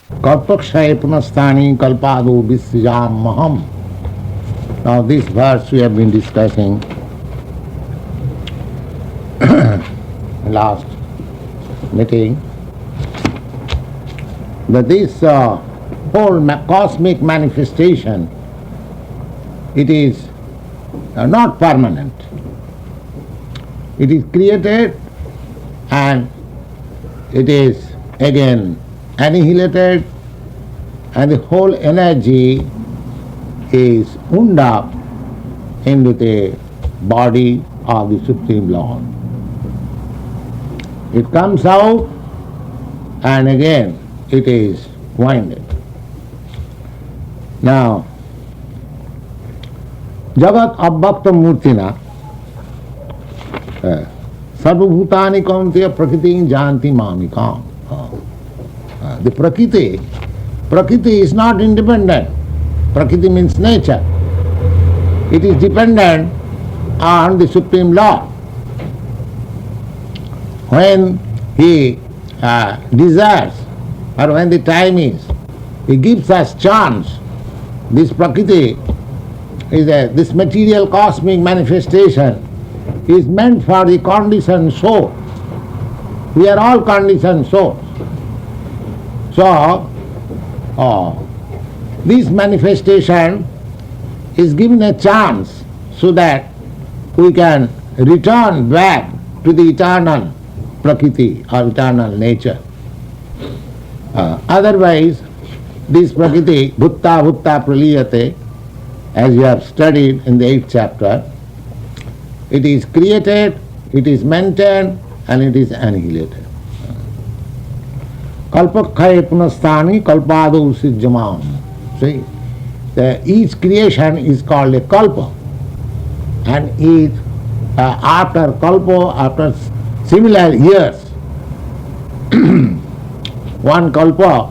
Kalpakshaye punasthani kalpado visrijam maham. Now this verse we have been discussing last meeting, that this whole cosmic manifestation, it is not permanent. It is created and it is again annihilated, and the whole energy is wound up into the body of the Supreme Lord. It comes out and again it is winded. Now, Jagat Abhakta Murtina Sarvabhutani Kaunteya Prakriti Janti Mamikam. The Prakriti is not independent. Prakriti means nature. It is dependent on the Supreme Lord. When He desires, or when the time is, He gives us chance. This Prakriti is this material cosmic manifestation is meant for the conditioned soul. We are all conditioned souls. So, this manifestation is given a chance so that we can return back to the eternal Prakriti or eternal nature. Otherwise, this Prakriti, Bhutta Bhutta Praliyate, as you have studied in the 8th chapter, it is created, it is maintained, and it is annihilated. Kalpakshaye punasthani kalpado sijjamam. See, each creation is called a kalpa, and each after kalpa, after similar years, one kalpa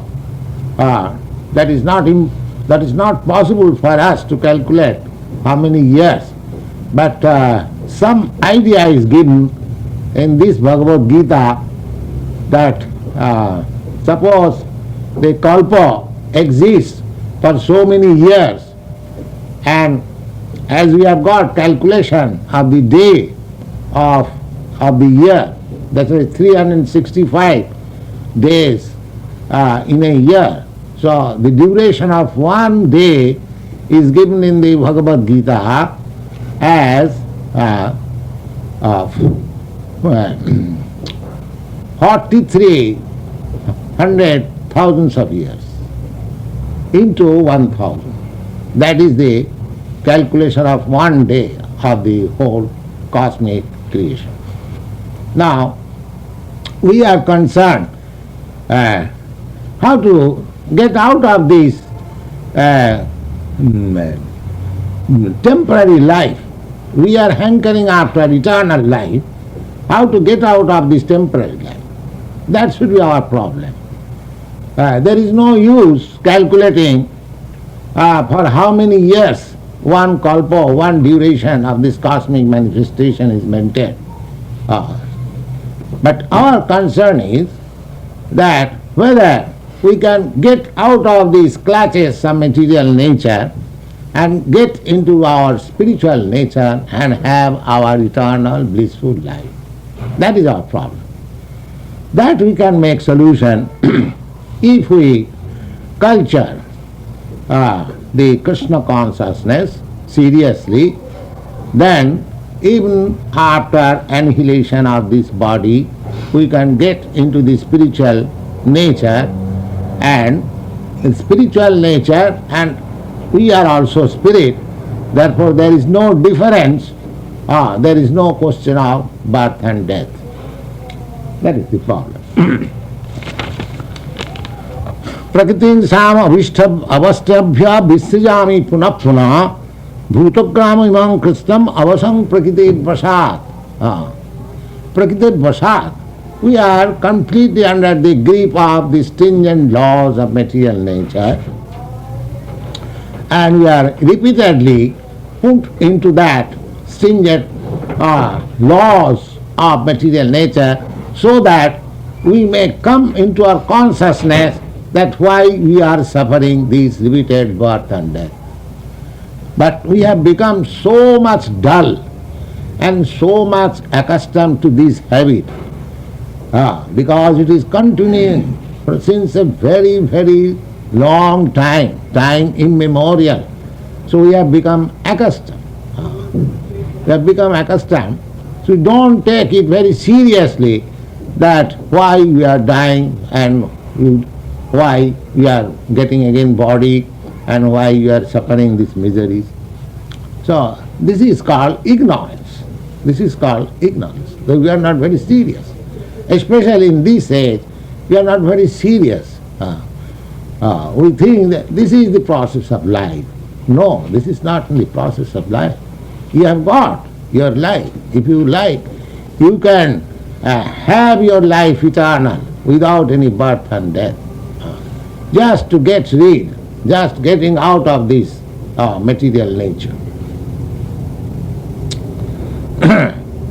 that is not possible for us to calculate how many years, but some idea is given in this Bhagavad Gita that suppose the kalpa exists for so many years, and as we have got calculation of the day of the year, that is 365 days in a year. So the duration of one day is given in the Bhagavad Gita as 43,000,000 of years into 1,000. That is the calculation of one day of the whole cosmic creation. Now, we are concerned how to get out of this temporary life. We are hankering after eternal life. How to get out of this temporary life? That should be our problem. There is no use calculating for how many years one kalpa, one duration of this cosmic manifestation is maintained. But our concern is that whether we can get out of these clutches of material nature and get into our spiritual nature and have our eternal blissful life. That is our problem. That we can make solution if we culture the Krishna consciousness seriously. Then even after annihilation of this body, we can get into the spiritual nature, and in spiritual nature, and we are also spirit, therefore there is no difference, there is no question of birth and death. That is the problem. Prakritin sam avastabhya visrijami punah punah bhutagram imam kristam avasam prakriti vasat. Prakriti vasat. We are completely under the grip of the stringent laws of material nature, and we are repeatedly put into that stringent laws of material nature so that we may come into our consciousness that why we are suffering this repeated birth and death. But we have become so much dull and so much accustomed to this habit, because it is continuing since a very, very long time, time immemorial. So we have become accustomed. We have become accustomed. So we don't take it very seriously that why we are dying and why we are getting again body and why we are suffering these miseries. So this is called ignorance. This is called ignorance. So we are not very serious. Especially in this age, we are not very serious. We think that this is the process of life. No, this is not the process of life. You have got your life. If you like, you can have your life eternal without any birth and death. Just to get rid, just getting out of this material nature.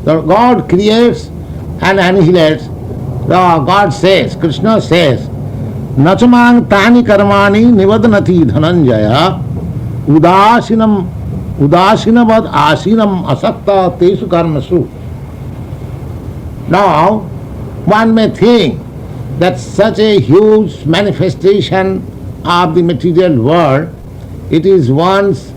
So God creates and annihilates. God says, Krishna says, Nachamang tani karmani nivadnati Dhananjaya udasinavad asinam asakta tesu karmasu. Now, one may think that such a huge manifestation of the material world, it is once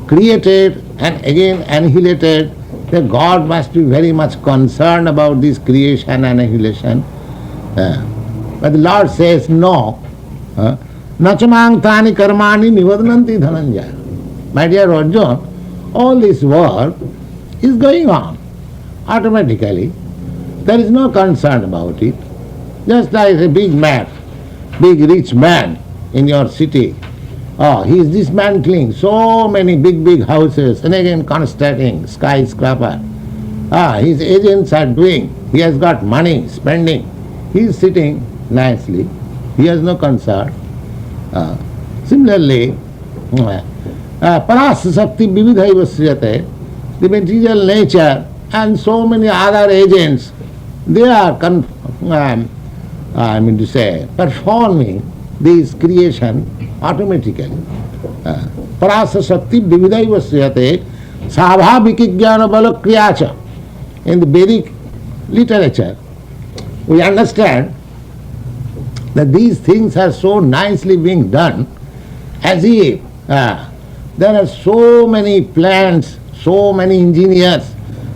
created and again annihilated, that God must be very much concerned about this creation and annihilation. But the Lord says, no. Nachamang tani karmani nivadnanti Dhananjaya. My dear Arjuna, all this work is going on automatically. There is no concern about it. Just like a big man, big rich man in your city. He is dismantling so many big houses and again constructing skyscraper. His agents are doing. He has got money, spending. He is sitting nicely. He has no concern. Similarly, Parasa Sakti Vividhaiva Sriyate, the material nature and so many other agents, they are performing this creation automatically. Parasa Sakti Vividhaiva Sriyate Savabhiki Jnana Bala Kriyacha. In the Vedic literature, we understand that these things are so nicely being done as if there are so many plants, so many engineers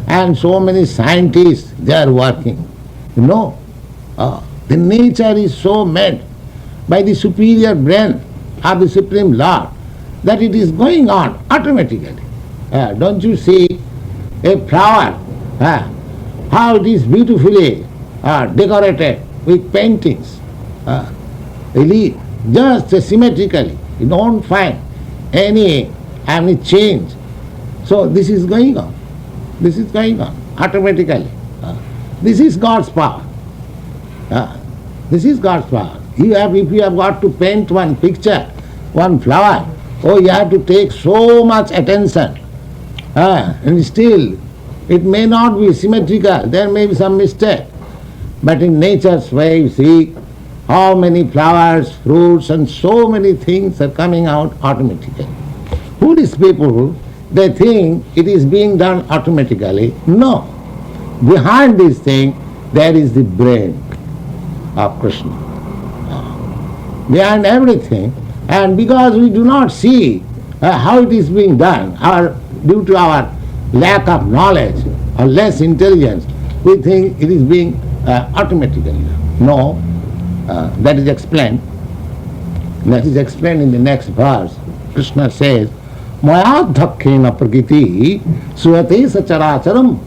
and so many scientists, they are working. No, the nature is so made by the superior brain of the Supreme Lord that it is going on automatically. Don't you see a flower, how it is beautifully decorated with paintings, just symmetrically. You don't find any change. So this is going on. This is going on automatically. This is God's power. This is God's power. If you have got to paint one picture, one flower, you have to take so much attention. And still, it may not be symmetrical. There may be some mistake. But in nature's way, you see how many flowers, fruits, and so many things are coming out automatically. Buddhist people, they think it is being done automatically. No. Behind this thing, there is the brain of Krishna. Behind everything. And because we do not see how it is being done, due to our lack of knowledge or less intelligence, we think it is being automatically done. No. That is explained. That is explained in the next verse. Krishna says, Maya dhakkena prakriti suyate sacharacharam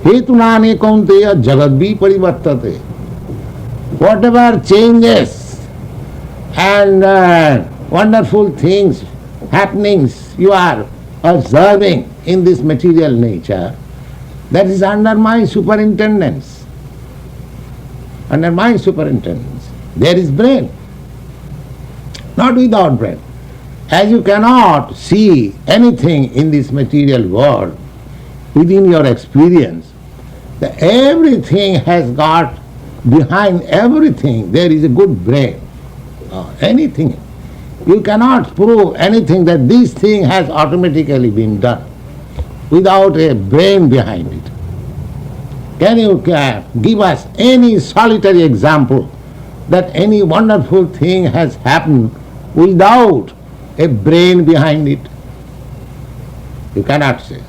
hetunane kaunteya jagadvi parivartate. Whatever changes and wonderful things, happenings you are observing in this material nature, that is under my superintendence. Under my superintendence. There is brain. Not without brain. As you cannot see anything in this material world within your experience, everything has got behind everything there is a good brain. Anything. You cannot prove anything that this thing has automatically been done without a brain behind it. Can you give us any solitary example that any wonderful thing has happened without a brain behind it? You cannot say.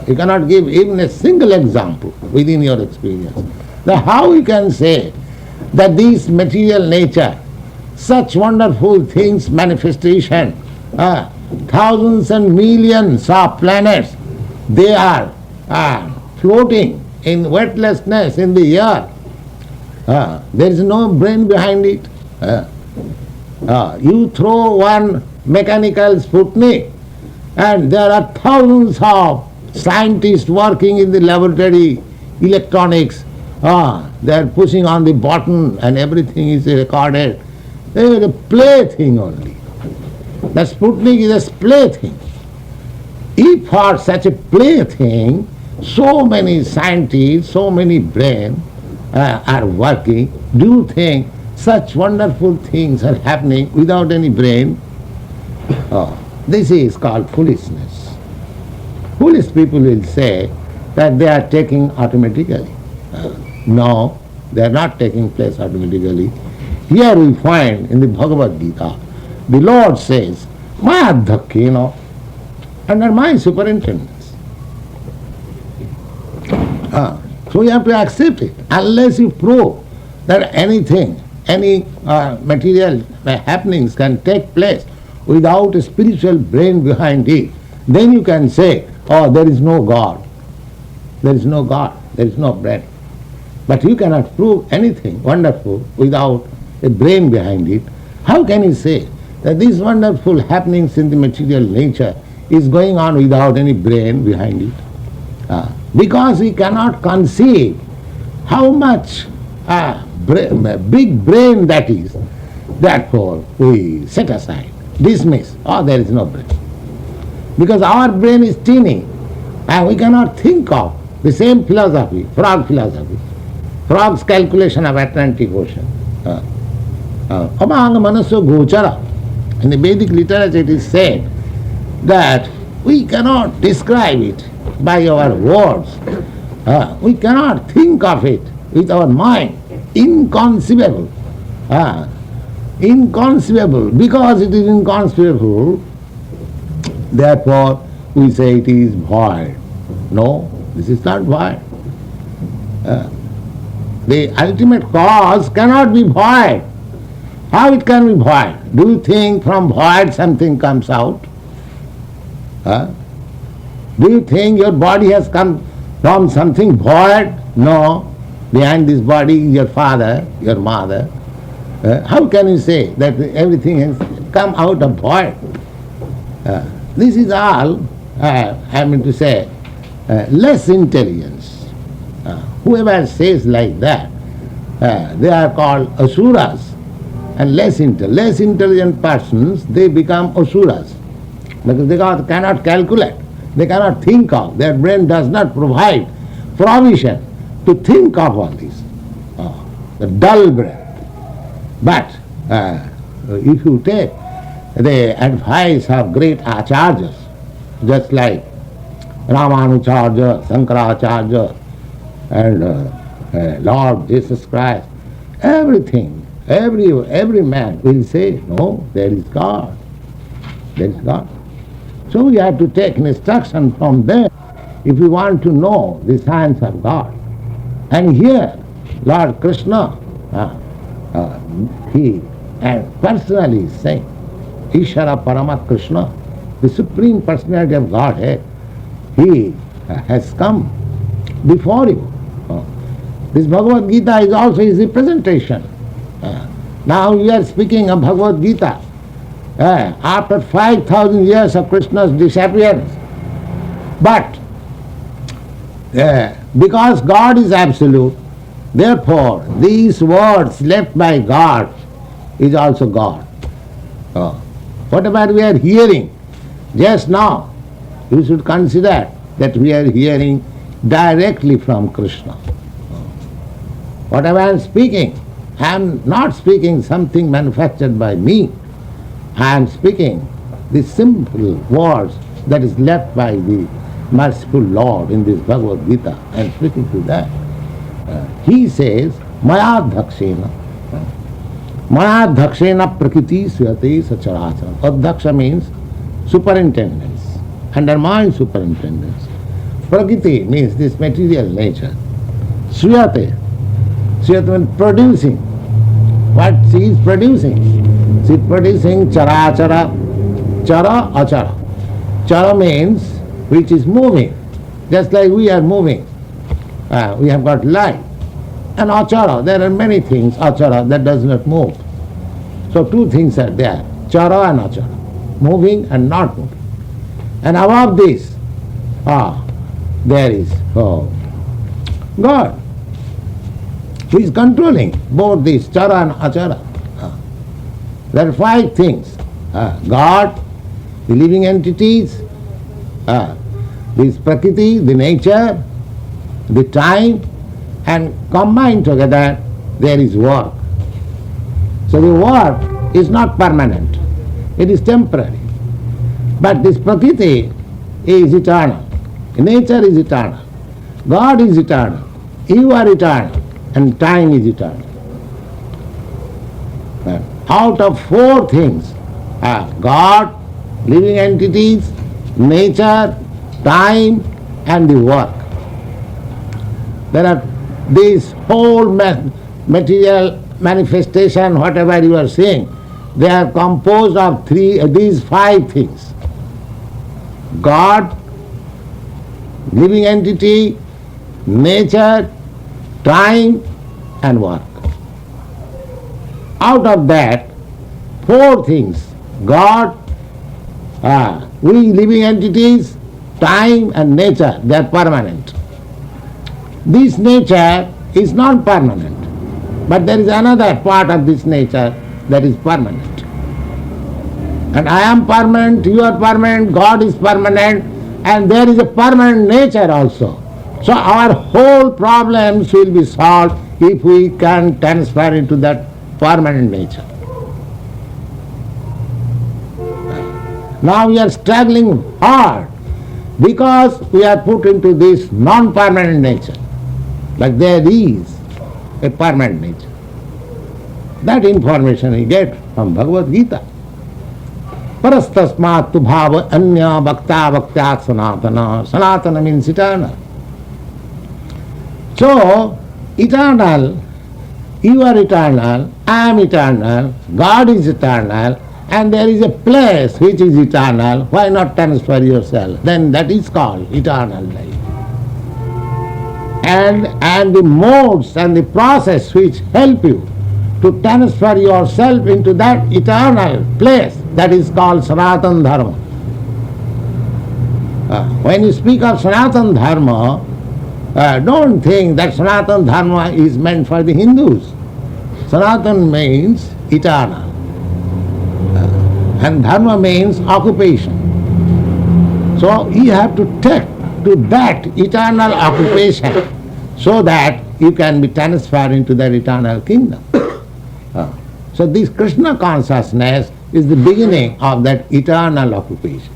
You cannot give even a single example within your experience. Then how you can say that this material nature, such wonderful things, manifestation, thousands and millions of planets, they are floating in weightlessness in the air. There is no brain behind it. You throw one mechanical Sputnik and there are thousands of scientists working in the laboratory, electronics. They are pushing on the button and everything is recorded. They are a plaything only. The Sputnik is a plaything. If for such a plaything, so many scientists, so many brains are working, do you think such wonderful things are happening without any brain? This is called foolishness. Foolish people will say that they are taking automatically. No, they are not taking place automatically. Here we find in the Bhagavad Gita, the Lord says, "Maya dhakkena," under my superintendence. So you have to accept it. Unless you prove that anything, any material happenings can take place without a spiritual brain behind it, then you can say, oh, there is no God. There is no God. There is no brain. But you cannot prove anything wonderful without a brain behind it. How can you say that these wonderful happenings in the material nature is going on without any brain behind it? Because we cannot conceive how much big brain that is. Therefore, we set aside, dismiss, there is no brain. Because our brain is teeny and we cannot think of the same philosophy, frog philosophy, frog's calculation of Atlantic Ocean. Among Manaso Gochara, in the Vedic literature it is said that we cannot describe it by our words. We cannot think of it with our mind. Inconceivable. Inconceivable. Because it is inconceivable, therefore we say it is void. No, this is not void. The ultimate cause cannot be void. How it can be void? Do you think from void something comes out? Do you think your body has come from something void? No. Behind this body is your father, your mother. How can you say that everything has come out of void? This is all, I mean to say, less intelligence. Whoever says like that, they are called asuras. And less intelligent persons, they become asuras. Because they cannot calculate. They cannot think of. Their brain does not provide provision to think of all this. The dull brain. But if you take the advice of great acharyas, just like Ramanujarya, Shankaracharya, and Lord Jesus Christ, everything, every man will say, no, there is God. There is God. So we have to take instruction from them if we want to know the science of God. And here, Lord Krishna, he personally is saying, Ishara Paramat Krishna, the Supreme Personality of Godhead, he has come before you. This Bhagavad Gita is also his representation. Now we are speaking of Bhagavad Gita. After 5,000 years of Krishna's disappearance. But because God is absolute, therefore these words left by God is also God. Whatever we are hearing just now, you should consider that we are hearing directly from Krishna. Whatever I am speaking, I am not speaking something manufactured by me. I am speaking the simple words that is left by the merciful Lord in this Bhagavad Gita. I am speaking to that. He says, Maya dhakshena. Maya dhakshena prakriti swate sacharacharam. Adhaksha means superintendence. Under my superintendence. Prakriti means this material nature. Swate. Swate means producing. What she is producing? She is producing charachara, chara, achara. Chara means which is moving, just like we are moving. We have got life. And achara, there are many things, achara, that does not move. So two things are there, chara and achara, moving and not moving. And above this, there is God, who is controlling both this chara and achara. There are five things. God, the living entities, this prakriti, the nature, the time, and combined together there is work. So the work is not permanent, it is temporary. But this prakriti is eternal, nature is eternal, God is eternal, you are eternal, and time is eternal. Out of four things, God, living entities, nature, time, and the work. There are these whole material manifestation, whatever you are saying, they are composed of these five things. God, living entity, nature, time, and work. Out of that, four things, God, we living entities, time and nature, they are permanent. This nature is not permanent, but there is another part of this nature that is permanent. And I am permanent, you are permanent, God is permanent, and there is a permanent nature also. So our whole problems will be solved if we can transfer into that permanent nature. Now we are struggling hard because we are put into this non-permanent nature. Like there is a permanent nature. That information we get from Bhagavad Gita. Parastasmat tu bhava anya bhakta bhaktyat sanatana. Sanatana means eternal. So, eternal, you are eternal, I am eternal, God is eternal, and there is a place which is eternal. Why not transfer yourself? Then that is called eternal life. And the modes and the process which help you to transfer yourself into that eternal place, that is called Sanatana Dharma. When you speak of Sanatana Dharma, don't think that Sanatana Dharma is meant for the Hindus. Sanatana means eternal. And Dharma means occupation. So you have to take to that eternal occupation so that you can be transferred into that eternal kingdom. So this Krishna consciousness is the beginning of that eternal occupation.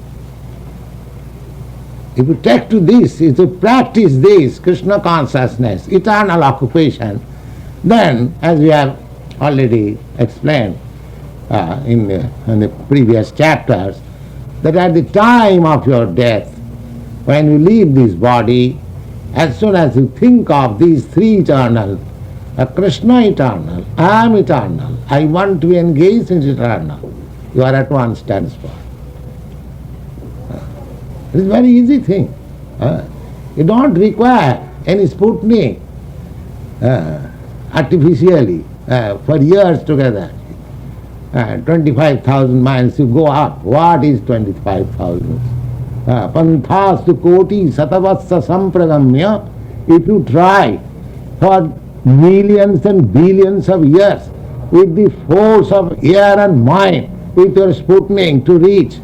If you take to this, if you practice this Krishna consciousness, eternal occupation, then, as we have already explained in the previous chapters, that at the time of your death, when you leave this body, as soon as you think of these three eternal, Krishna eternal, I am eternal, I want to engage in eternal, you are at once transferred. It is a very easy thing. You don't require any Sputnik artificially for years together. 25,000 miles you go up. What is 25,000? Panthastu koti satavatsa sampragamya. If you try for millions and billions of years with the force of air and mind, with your Sputnik to reach